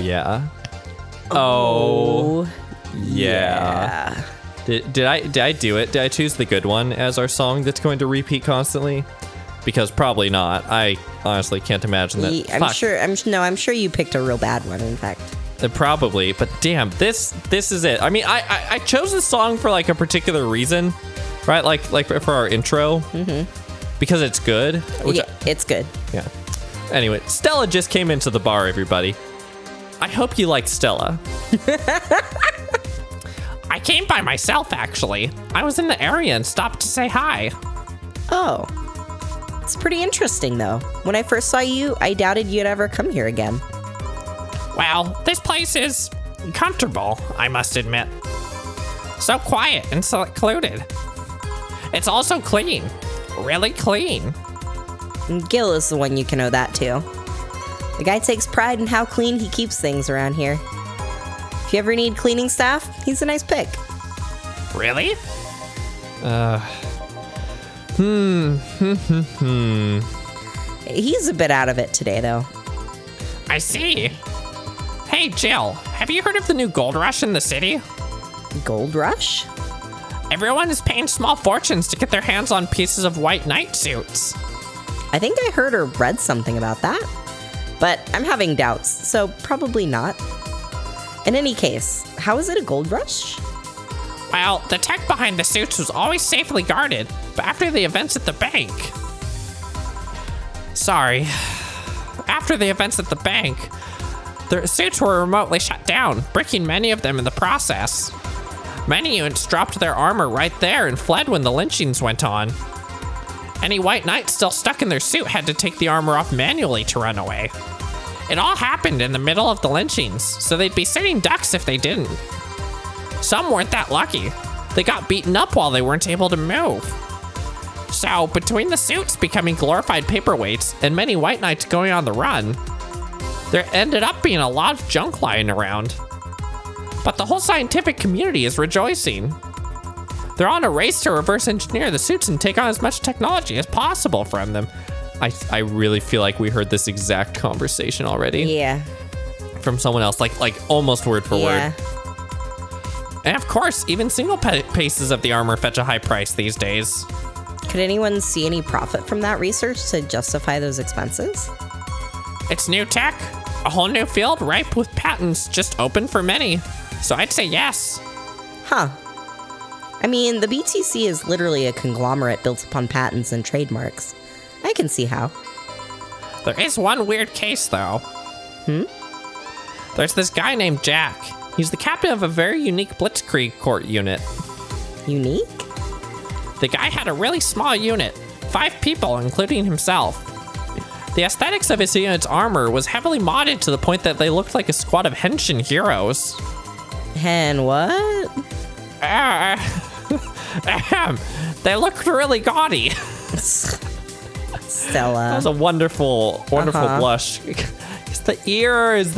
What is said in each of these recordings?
yeah. Oh, yeah. Did I do it? Did I choose the good one as our song that's going to repeat constantly? Because probably not. I honestly can't imagine that. I'm sure you picked a real bad one, in fact. Probably, but damn, this is it. I mean, I chose this song for like a particular reason, right? Like for our intro, because it's good. It's good. Yeah. Anyway, Stella just came into the bar, everybody. I hope you like Stella. I came by myself, actually. I was in the area and stopped to say hi. Oh. It's pretty interesting, though. When I first saw you, I doubted you'd ever come here again. Well, this place is comfortable, I must admit. So quiet and secluded. It's also clean. Really clean. And Gil is the one you can owe that to. The guy takes pride in how clean he keeps things around here. If you ever need cleaning staff, he's a nice pick. Really? He's a bit out of it today, though. I see. Hey, Jill, have you heard of the new gold rush in the city? Gold rush? Everyone is paying small fortunes to get their hands on pieces of white knight suits. I think I heard or read something about that. But I'm having doubts, so probably not. In any case, how is it a gold rush? Well, the tech behind the suits was always safely guarded, but after the events at the bank... After the events at the bank, the suits were remotely shut down, breaking many of them in the process. Many units dropped their armor right there and fled when the lynchings went on. Any white knights still stuck in their suit had to take the armor off manually to run away. It all happened in the middle of the lynchings, so they'd be sitting ducks if they didn't. Some weren't that lucky. They got beaten up while they weren't able to move. So, between the suits becoming glorified paperweights and many white knights going on the run, there ended up being a lot of junk lying around. But the whole scientific community is rejoicing. They're on a race to reverse engineer the suits and take on as much technology as possible from them. I really feel like we heard this exact conversation already. Yeah. From someone else, like almost word for word. And of course, even single pieces of the armor fetch a high price these days. Could anyone see any profit from that research to justify those expenses? It's new tech, a whole new field ripe with patents just open for many. So I'd say yes. Huh. I mean, the BTC is literally a conglomerate built upon patents and trademarks. I can see how. There is one weird case, though. There's this guy named Jack. He's the captain of a very unique Blitzkrieg court unit. Unique? The guy had a really small unit, 5 people, including himself. The aesthetics of his unit's armor was heavily modded to the point that they looked like a squad of henshin heroes. Hen what? They looked really gaudy. Stella. That was a wonderful blush. It's the ears,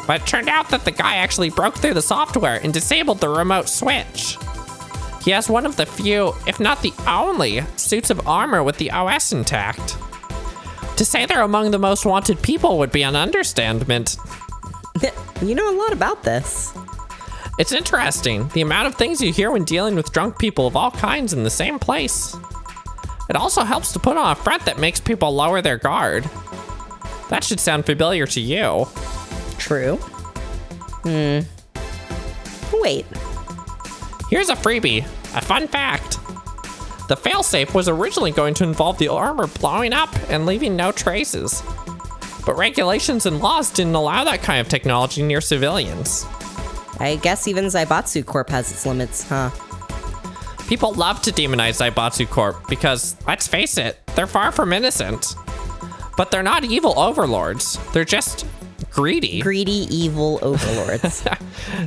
But it turned out that the guy actually broke through the software and disabled the remote switch. He has one of the few, if not the only, suits of armor with the OS intact. To say they're among the most wanted people would be an understatement. You know a lot about this. It's interesting, the amount of things you hear when dealing with drunk people of all kinds in the same place. It also helps to put on a front that makes people lower their guard. That should sound familiar to you. True. Wait. Here's a freebie, a fun fact. The failsafe was originally going to involve the armor blowing up and leaving no traces. But regulations and laws didn't allow that kind of technology near civilians. I guess even Zaibatsu Corp has its limits, huh? People love to demonize Zaibatsu Corp because, let's face it, they're far from innocent. But they're not evil overlords. They're just greedy. Greedy, evil overlords.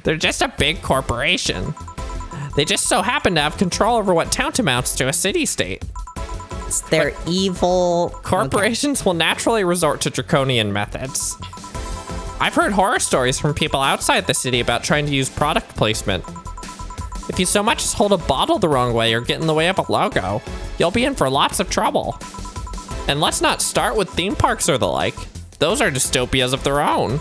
They're just a big corporation. They just so happen to have control over what tantamounts to a city-state. They're evil. Corporations will naturally resort to draconian methods. I've heard horror stories from people outside the city about trying to use product placement. If you so much as hold a bottle the wrong way or get in the way of a logo, you'll be in for lots of trouble. And let's not start with theme parks or the like. Those are dystopias of their own.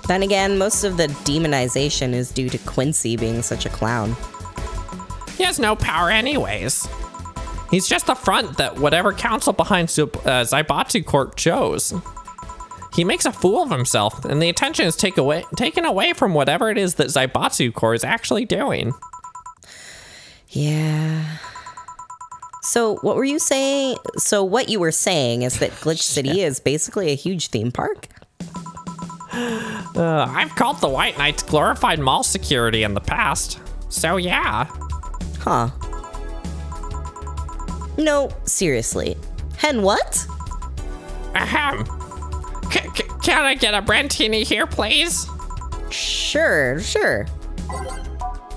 Then again, most of the demonization is due to Quincy being such a clown. He has no power anyways. He's just the front that whatever council behind Zaibatsu Court chose. He makes a fool of himself, and the attention is taken away from whatever it is that Zaibatsu Court is actually doing. Yeah. So what were you saying? So what you were saying is that Glitch City is basically a huge theme park? I've called the White Knights glorified mall security in the past, so yeah. Huh. No, seriously. Hen what? Ahem. Can I get a Brandtini here, please? Sure.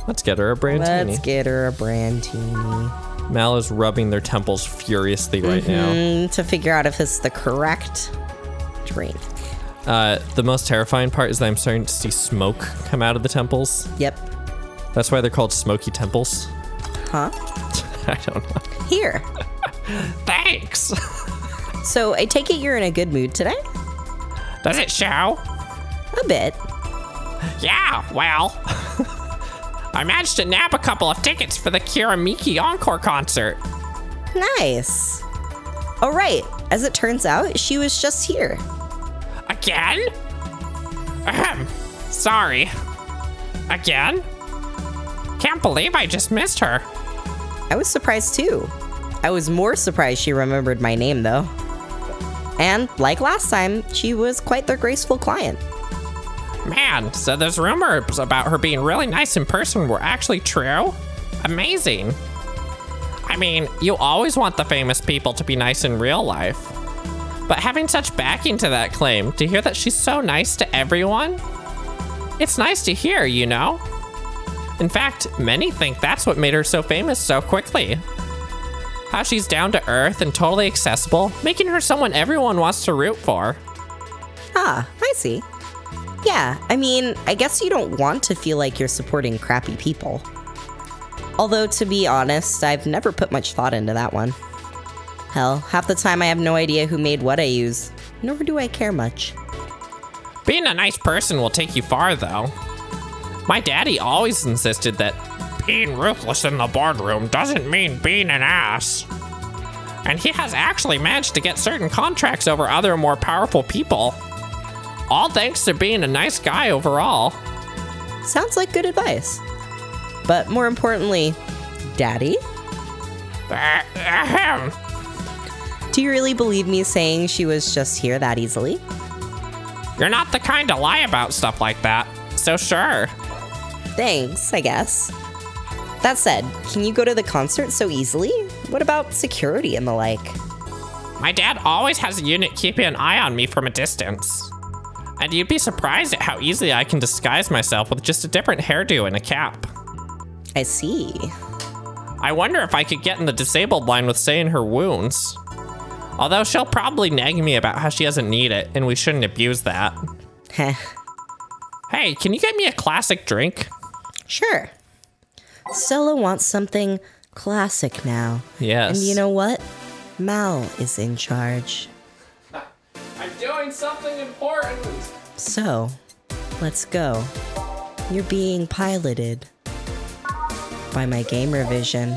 Let's get her a Brandtini. Let's get her a Brandtini. Mal is rubbing their temples furiously right now. To figure out if it's the correct drink. The most terrifying part is that I'm starting to see smoke come out of the temples. Yep. That's why they're called smoky temples. Huh? I don't know. Here. Thanks. So I take it you're in a good mood today? Does it show? A bit. Yeah, well. I managed to nab a couple of tickets for the Kiramiki Encore concert. Nice. Oh, right. As it turns out, she was just here. Again? Ahem. Sorry. Again? Can't believe I just missed her. I was surprised too. I was more surprised she remembered my name though. And like last time, she was quite the graceful client. Man, so those rumors about her being really nice in person were actually true? Amazing. I mean, you always want the famous people to be nice in real life. But having such backing to that claim, to hear that she's so nice to everyone, it's nice to hear, you know? In fact, many think that's what made her so famous so quickly. How she's down to earth and totally accessible, making her someone everyone wants to root for. Ah, I see. Yeah, I mean, I guess you don't want to feel like you're supporting crappy people. Although, to be honest, I've never put much thought into that one. Hell, half the time I have no idea who made what I use, nor do I care much. Being a nice person will take you far, though. My daddy always insisted that being ruthless in the boardroom doesn't mean being an ass. And he has actually managed to get certain contracts over other more powerful people. All thanks to being a nice guy overall. Sounds like good advice. But more importantly, Daddy? Ahem. Do you really believe me saying she was just here that easily? You're not the kind to lie about stuff like that, so sure. Thanks, I guess. That said, can you go to the concert so easily? What about security and the like? My dad always has a unit keeping an eye on me from a distance. And you'd be surprised at how easily I can disguise myself with just a different hairdo and a cap. I see. I wonder if I could get in the disabled line with saying her wounds. Although she'll probably nag me about how she doesn't need it, and we shouldn't abuse that. Heh. Hey, can you get me a classic drink? Sure. Stella wants something classic now. Yes. And you know what? Mal is in charge. I'm doing something important. So, let's go. You're being piloted by my game revision.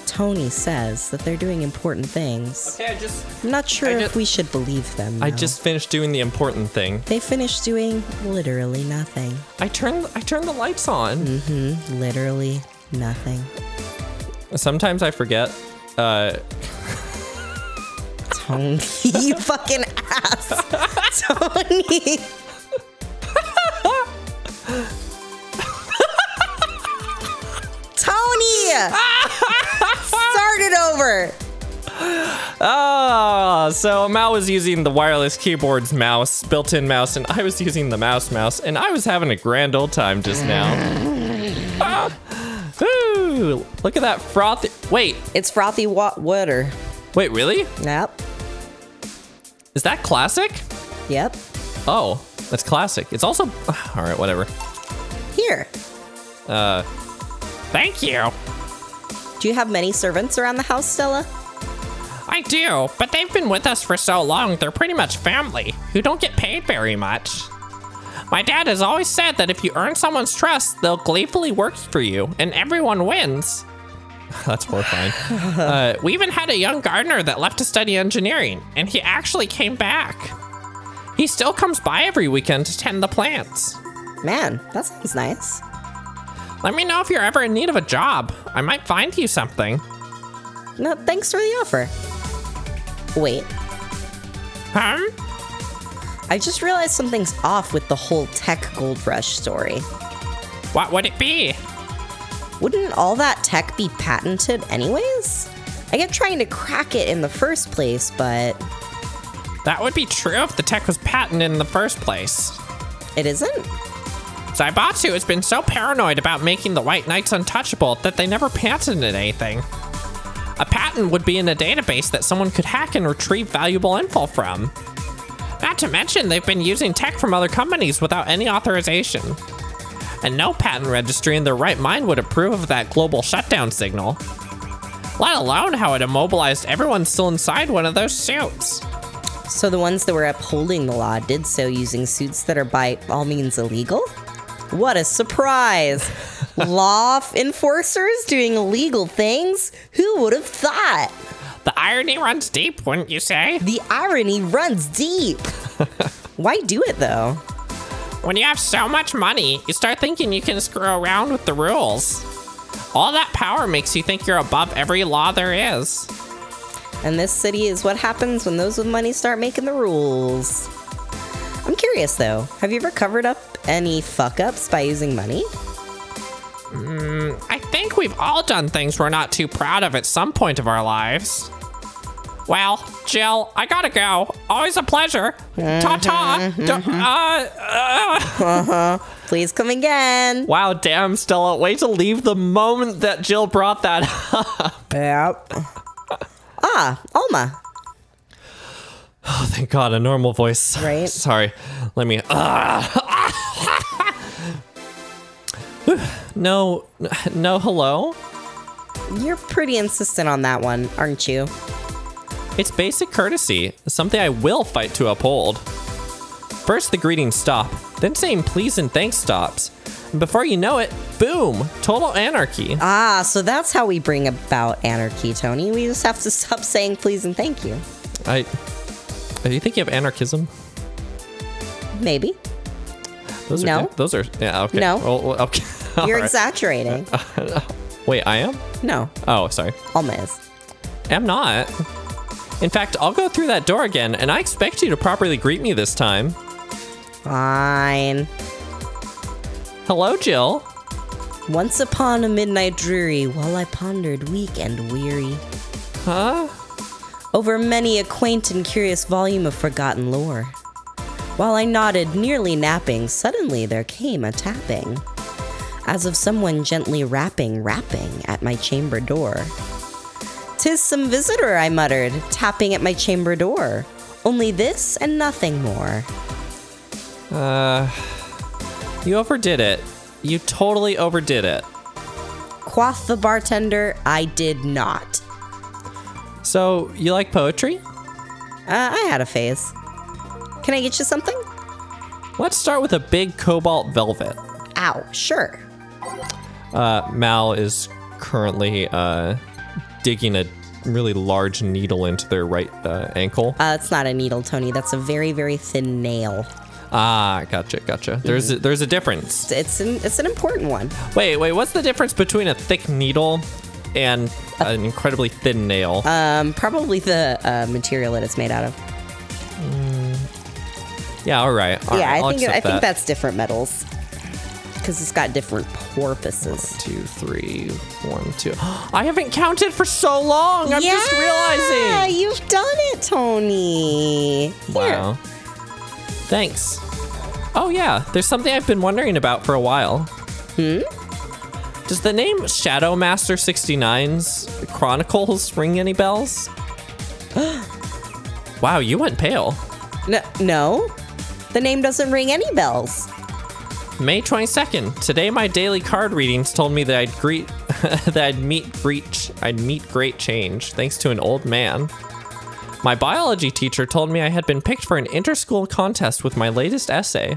Tony says that they're doing important things. Okay, I'm not sure if we should believe them, though. I just finished doing the important thing. They finished doing literally nothing. I turned the lights on. Literally nothing. Sometimes I forget. Tony, you fucking ass. Tony. Tony! Start it over. So Mal was using the wireless keyboard's mouse, built-in mouse, and I was using the mouse, and I was having a grand old time just now. Ooh, look at that frothy. Wait. It's frothy water. Wait, really? Yep. Is that classic? Yep. Oh, that's classic. It's also. All right, whatever. Here. Thank you. Do you have many servants around the house, Stella? I I do, but they've been with us for so long, they're pretty much family, who don't get paid very much. My dad has always said that if you earn someone's trust, they'll gleefully work for you, and everyone wins. That's horrifying. We even had a young gardener that left to study engineering, and he actually came back. He still comes by every weekend to tend the plants. Man, that sounds nice. Let me know if you're ever in need of a job. I might find you something. No, thanks for the offer. Wait, Huh? I just realized something's off with the whole tech gold rush story. What would it be? Wouldn't all that tech be patented anyways? I get trying to crack it in the first place, but That would be true if the tech was patented in the first place. it isn't? Zaibatsu has been so paranoid about making the White Knights untouchable that they never patented anything. A patent would be in a database that someone could hack and retrieve valuable info from. Not to mention, they've been using tech from other companies without any authorization. And no patent registry in their right mind would approve of that global shutdown signal. Let alone how it immobilized everyone still inside one of those suits. So the ones that were upholding the law did so using suits that are by all means illegal? What a surprise! Law enforcers doing illegal things? Who would have thought? The irony runs deep, wouldn't you say? The irony runs deep. Why do it though? When you have so much money, you start thinking you can screw around with the rules. All that power makes you think you're above every law there is. And this city is what happens when those with money start making the rules. I'm curious though, have you ever covered up any fuck-ups by using money? I think we've all done things we're not too proud of at some point of our lives. Well, Jill, I gotta go. Always a pleasure. Ta-ta. Please come again. Wow, damn, Stella. Way to leave the moment that Jill brought that up. Yep. Ah, Alma. Oh, thank God, a normal voice. Right. Sorry. Let me... No, hello? You're pretty insistent on that one, aren't you? It's basic courtesy, something I will fight to uphold. First, the greetings stop, then saying please and thanks stops. And before you know it, boom, total anarchy. Ah, so that's how we bring about anarchy, Tony. We just have to stop saying please and thank you. Do you think you have anarchism? Maybe. Those No. Are, those are, yeah, okay. No. Well, okay. You're All right. exaggerating. Wait, I am? No, Oh, sorry. Alma is. I'm not. In fact, I'll go through that door again, and I expect you to properly greet me this time. Fine. Hello, Jill. Once upon a midnight dreary, while I pondered weak and weary, Huh? over many a quaint and curious volume of forgotten lore. While I nodded, nearly napping, suddenly there came a tapping, as of someone gently rapping at my chamber door. "'Tis some visitor," I muttered, tapping at my chamber door. "Only this and nothing more." You overdid it. You totally overdid it. Quoth the bartender, I did not. So, you like poetry? I had a phase. Can I get you something? Let's start with a big cobalt velvet. Ow, sure. Mal is currently digging a really large needle into their right ankle. It's not a needle, Tony. That's a very, very thin nail. Ah, gotcha. There's a difference. It's an important one. Wait, what's the difference between a thick needle and an incredibly thin nail? Probably the material that it's made out of. Yeah, all right. Yeah, I'll I accept think that's different metals. Because it's got different purposes. 2, 3, 1, 2. I haven't counted for so long. I'm just realizing. Yeah, you've done it, Tony. Here. Wow. Thanks. Oh yeah, there's something I've been wondering about for a while. Does the name Shadow Master 69's Chronicles ring any bells? Wow, you went pale. No, the name doesn't ring any bells. May 22nd. Today my daily card readings told me that I'd meet great change thanks to an old man. My biology teacher told me I had been picked for an inter-school contest with my latest essay.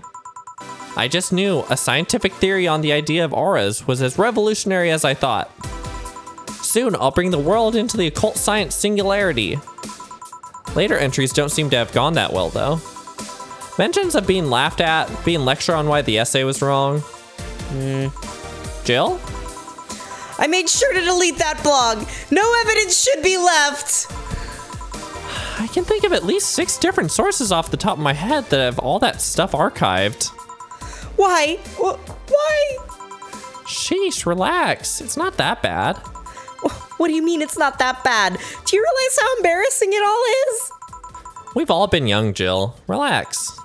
I just knew a scientific theory on the idea of auras was as revolutionary as I thought. Soon, I'll bring the world into the occult science singularity. Later entries don't seem to have gone that well, though. Mentions of being laughed at, being lectured on why the essay was wrong. Jill? I made sure to delete that blog. No evidence should be left. I can think of at least 6 different sources off the top of my head that have all that stuff archived. Why? Why? Sheesh, relax. It's not that bad. What do you mean it's not that bad? Do you realize how embarrassing it all is? We've all been young, Jill. Relax.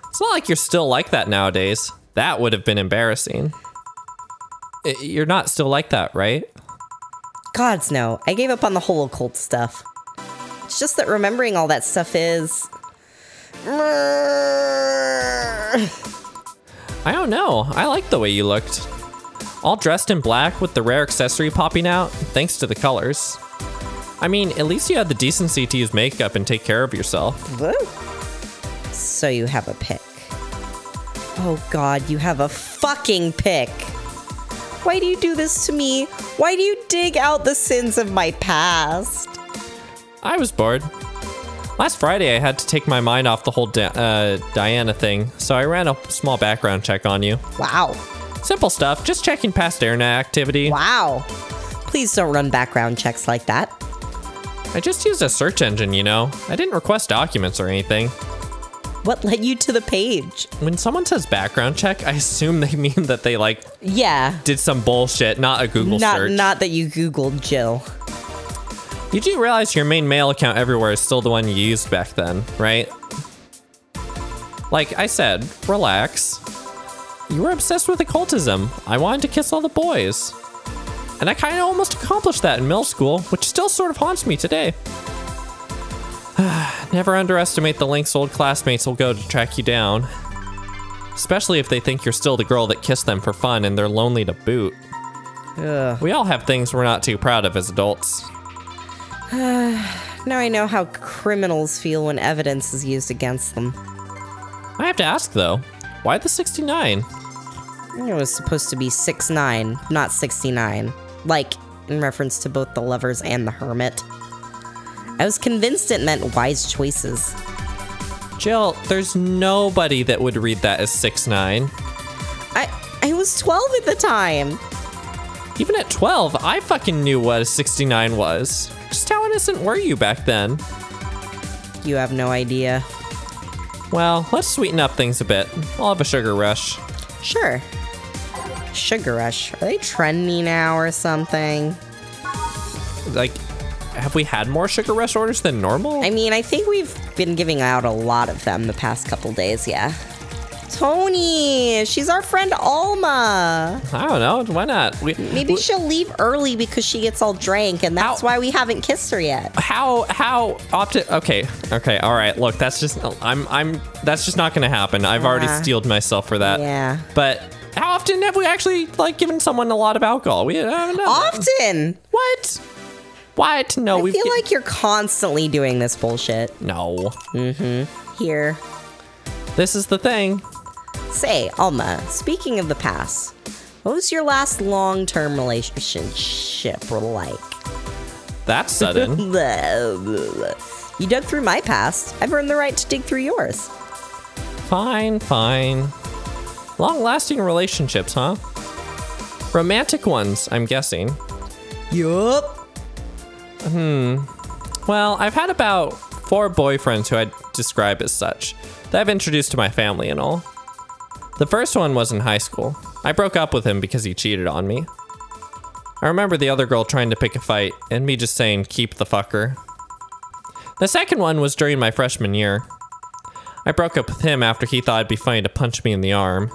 It's not like you're still like that nowadays. That would have been embarrassing. You're not still like that, right? Gods no. I gave up on the whole occult stuff. It's just that remembering all that stuff is... I don't know. I like the way you looked. All dressed in black with the rare accessory popping out, thanks to the colors. I mean, at least you had the decency to use makeup and take care of yourself. Woo. So you have a pick. Oh God, you have a fucking pick. Why do you do this to me? Why do you dig out the sins of my past? I was bored. Last Friday, I had to take my mind off the whole Diana thing, so I ran a small background check on you. Wow. Simple stuff, just checking past internet activity. Wow. Please don't run background checks like that. I just used a search engine, you know. I didn't request documents or anything. What led you to the page? When someone says background check, I assume they mean that they, like, yeah, did some bullshit, not a Google search. Not that you Googled Jill. You do realize your main mail account everywhere is still the one you used back then, right? Like I said, relax. You were obsessed with occultism. I wanted to kiss all the boys. And I kind of almost accomplished that in middle school, which still sort of haunts me today. Never underestimate the lengths old classmates will go to track you down. Especially if they think you're still the girl that kissed them for fun and they're lonely to boot. Ugh. We all have things we're not too proud of as adults. Now I know how criminals feel when evidence is used against them. I have to ask though, why the 69? It was supposed to be 6'9", not 69. Like, in reference to both the lovers and the hermit. I was convinced it meant wise choices. Jill, there's nobody that would read that as 6'9". I was 12 at the time. Even at 12, I fucking knew what a 69 was. Just how innocent were you back then? You have no idea. Well, let's sweeten up things a bit. I'll have a sugar rush. Sure. Sugar Rush. Are they trendy now or something? Like, have we had more Sugar Rush orders than normal? I mean, I think we've been giving out a lot of them the past couple days, yeah. Tony! She's our friend Alma! I don't know. Why not? Maybe she'll leave early because she gets all drank, and that's why we haven't kissed her yet. How often? Okay, all right. Look, that's just that's just not gonna happen. I've already steeled myself for that. Yeah. But how often have we actually like given someone a lot of alcohol? We haven't done often. What? What? No, I feel like you're constantly doing this bullshit. No. Here. This is the thing. Say, Alma, speaking of the past, what was your last long-term relationship like? That's sudden. You dug through my past. I've earned the right to dig through yours. Fine. Long-lasting relationships, huh? Romantic ones, I'm guessing. Yup. Well, I've had about 4 boyfriends who I'd describe as such that I've introduced to my family and all. The first one was in high school. I broke up with him because he cheated on me. I remember the other girl trying to pick a fight and me just saying, keep the fucker. The second one was during my freshman year. I broke up with him after he thought it'd be funny to punch me in the arm.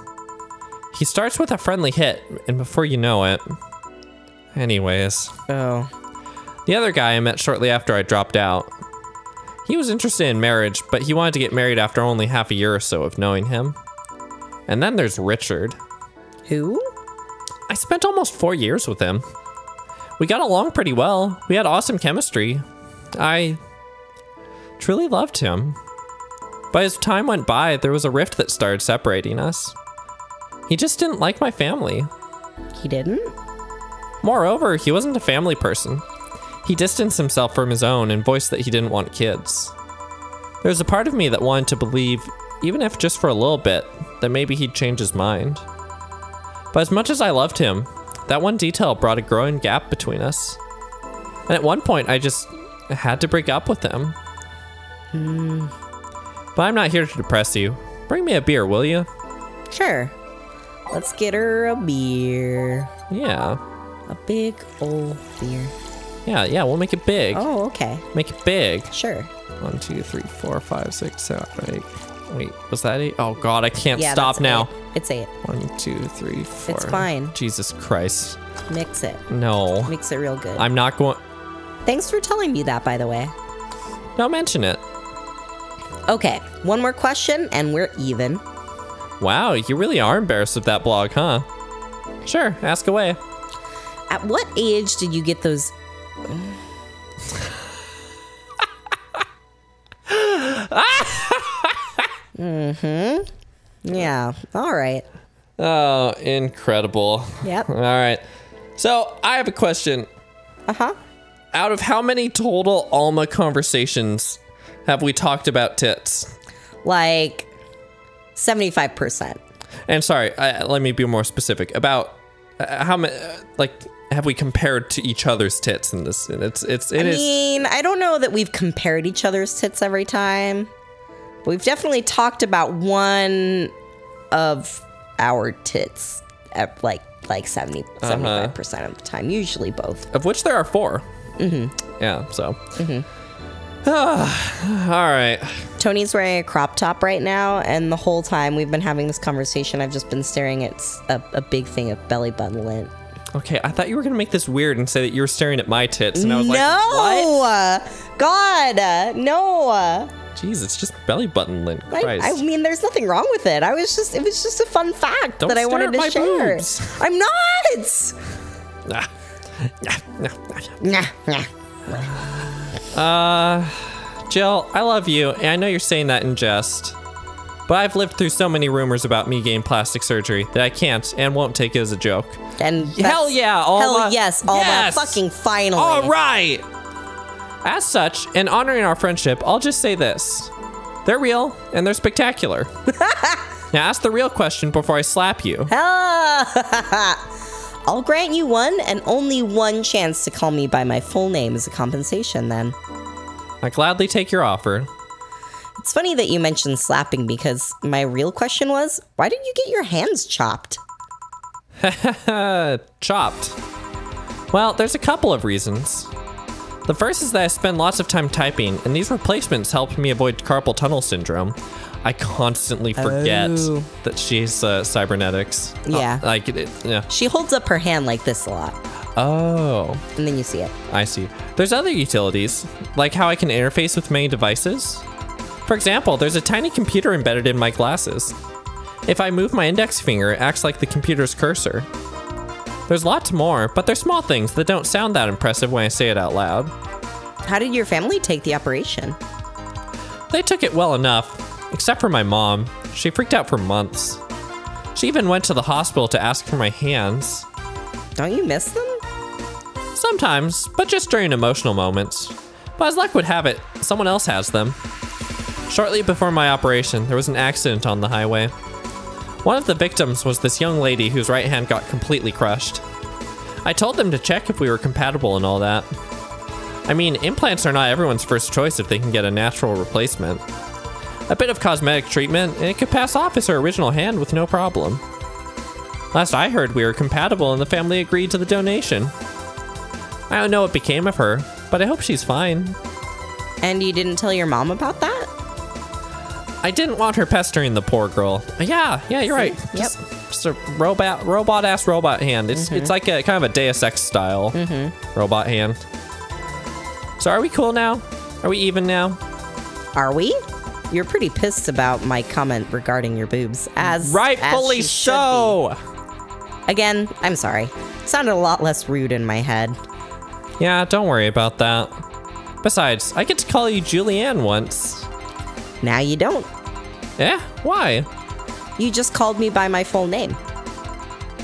He starts with a friendly hit, and before you know it... Anyways. Oh. The other guy I met shortly after I dropped out. He was interested in marriage, but he wanted to get married after only half a year or so of knowing him. And then there's Richard. Who? I spent almost 4 years with him. We got along pretty well. We had awesome chemistry. I truly loved him. But as time went by, there was a rift that started separating us. He just didn't like my family. He didn't? Moreover, he wasn't a family person. He distanced himself from his own and voiced that he didn't want kids. There was a part of me that wanted to believe, even if just for a little bit, that maybe he'd change his mind. But as much as I loved him, that one detail brought a growing gap between us. And at one point, I just had to break up with him. But I'm not here to depress you. Bring me a beer, will you? Sure. Let's get her a beer. Yeah. A big old beer. Yeah, we'll make it big. Oh, okay. Make it big. Sure. 1, 2, 3, 4, 5, 6, 7, 8. Wait, was that 8? Oh god, I can't Yeah, stop that's now. 8. It's 8. 1, 2, 3, 4. It's fine. Jesus Christ. Mix it. No. Mix it real good. I'm not going. Thanks for telling me that, by the way. Don't mention it. Okay, one more question and we're even. Wow, you really are embarrassed of that blog, huh? Sure, ask away. At what age did you get those... Yeah, all right. Oh, incredible. Yep. All right. So, I have a question. Uh-huh. Out of how many total Alma conversations have we talked about tits? Like 75%. And sorry, let me be more specific. About how many, like, have we compared to each other's tits in this? And I mean, I don't know that we've compared each other's tits every time. But we've definitely talked about one of our tits at like 75% of the time. Usually both. Of which there are 4. Mm-hmm. Yeah, so. Mm-hmm. All right. Tony's wearing a crop top right now, and the whole time we've been having this conversation, I've just been staring at a big thing of belly button lint. Okay, I thought you were going to make this weird and say that you were staring at my tits, and I was no! like, what? God, no. Jeez, it's just belly button lint. Christ. I mean, there's nothing wrong with it. It was just a fun fact Don't that I stare wanted at to my share. boobs. I'm not. Jill, I love you, and I know you're saying that in jest, but I've lived through so many rumors about me getting plastic surgery that I can't and won't take it as a joke. And hell yeah, Alma. Hell yes, Alma. Yes. Fucking finally. All right. As such, in honoring our friendship, I'll just say this. They're real, and they're spectacular. Now ask the real question before I slap you. I'll grant you one and only one chance to call me by my full name as a compensation, then. I gladly take your offer. It's funny that you mentioned slapping because my real question was, why did you get your hands chopped? Chopped. Well, there's a couple of reasons. The first is that I spend lots of time typing, and these replacements helped me avoid carpal tunnel syndrome. I constantly forget that she's cybernetics. Yeah. Yeah. She holds up her hand like this a lot. Oh. And then you see it. I see. There's other utilities, like how I can interface with many devices. For example, there's a tiny computer embedded in my glasses. If I move my index finger, it acts like the computer's cursor. There's lots more, but they're small things that don't sound that impressive when I say it out loud. How did your family take the operation? They took it well enough, except for my mom. She freaked out for months. She even went to the hospital to ask for my hands. Don't you miss them? Sometimes, but just during emotional moments. But as luck would have it, someone else has them. Shortly before my operation, there was an accident on the highway. One of the victims was this young lady whose right hand got completely crushed. I told them to check if we were compatible and all that. I mean, implants are not everyone's first choice if they can get a natural replacement. A bit of cosmetic treatment, and it could pass off as her original hand with no problem. Last I heard, we were compatible and the family agreed to the donation. I don't know what became of her, but I hope she's fine. And you didn't tell your mom about that? I didn't want her pestering the poor girl. Yeah, you're right. Yep. Just a robot-ass robot hand. It's like a kind of a Deus Ex style robot hand. So are we cool now? Are we even now? Are we? You're pretty pissed about my comment regarding your boobs. Rightfully so! Again, I'm sorry. Sounded a lot less rude in my head. Yeah, don't worry about that. Besides, I get to call you Julianne once. Now you don't. Eh? Why? You just called me by my full name.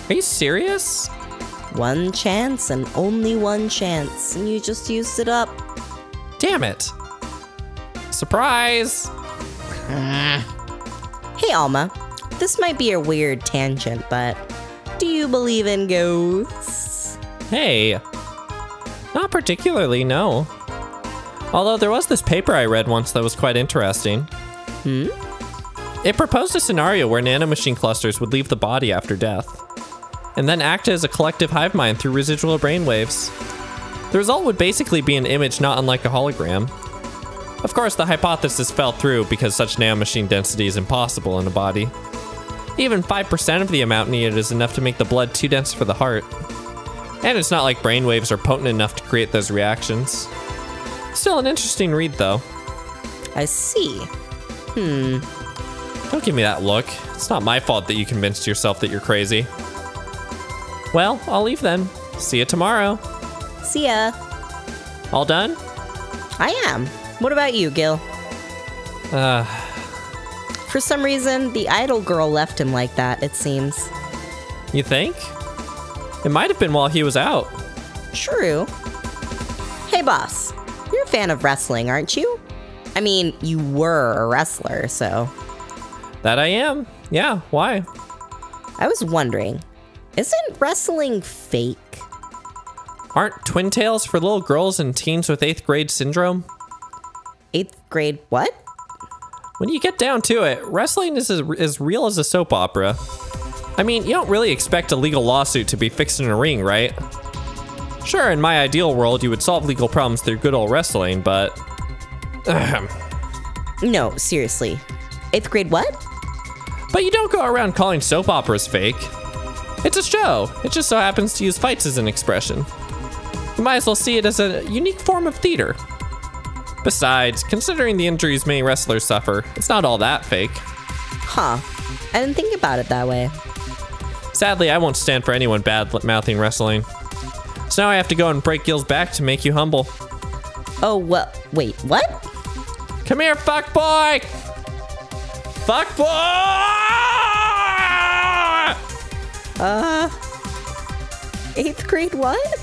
Are you serious? One chance and only one chance, and you just used it up. Damn it. Surprise! Hey, Alma. This might be a weird tangent, but do you believe in ghosts? Hey. Not particularly, no. Although there was this paper I read once that was quite interesting. It proposed a scenario where nanomachine clusters would leave the body after death, and then act as a collective hive mind through residual brainwaves. The result would basically be an image not unlike a hologram. Of course, the hypothesis fell through because such nanomachine density is impossible in a body. Even 5% of the amount needed is enough to make the blood too dense for the heart. And it's not like brainwaves are potent enough to create those reactions. Still an interesting read, though. I see. Don't give me that look. It's not my fault that you convinced yourself that you're crazy. Well, I'll leave then. See you tomorrow. See ya. All done? I am. What about you, Gil? For some reason, the idol girl left him like that, it seems. You think? It might have been while he was out. True. Hey, boss. You're a fan of wrestling, aren't you? I mean, you were a wrestler, so... That I am. Yeah, why? I was wondering, isn't wrestling fake? Aren't twin tails for little girls and teens with 8th grade syndrome? 8th grade what? When you get down to it, wrestling is as real as a soap opera. I mean, you don't really expect a legal lawsuit to be fixed in a ring, right? Sure, in my ideal world, you would solve legal problems through good old wrestling, but... No, seriously. 8th grade what? But you don't go around calling soap operas fake. It's a show. It just so happens to use fights as an expression. You might as well see it as a unique form of theater. Besides, considering the injuries many wrestlers suffer, it's not all that fake. Huh. I didn't think about it that way. Sadly, I won't stand for anyone bad-mouthing wrestling. So now I have to go and break Gil's back to make you humble. Oh, well, wait, what? Come here, fuckboy! Fuckboy! 8th grade what?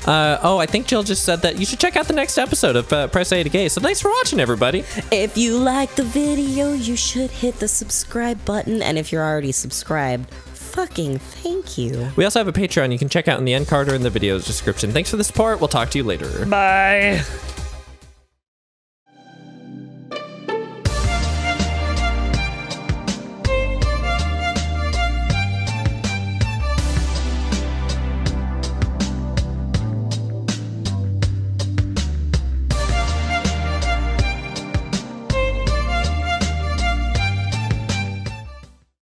Oh, I think Jill just said that you should check out the next episode of Press A to Gay. So thanks for watching, everybody. If you like the video, you should hit the subscribe button. And if you're already subscribed, fucking thank you. We also have a Patreon you can check out in the end card or in the video description. Thanks for the support. We'll talk to you later. Bye.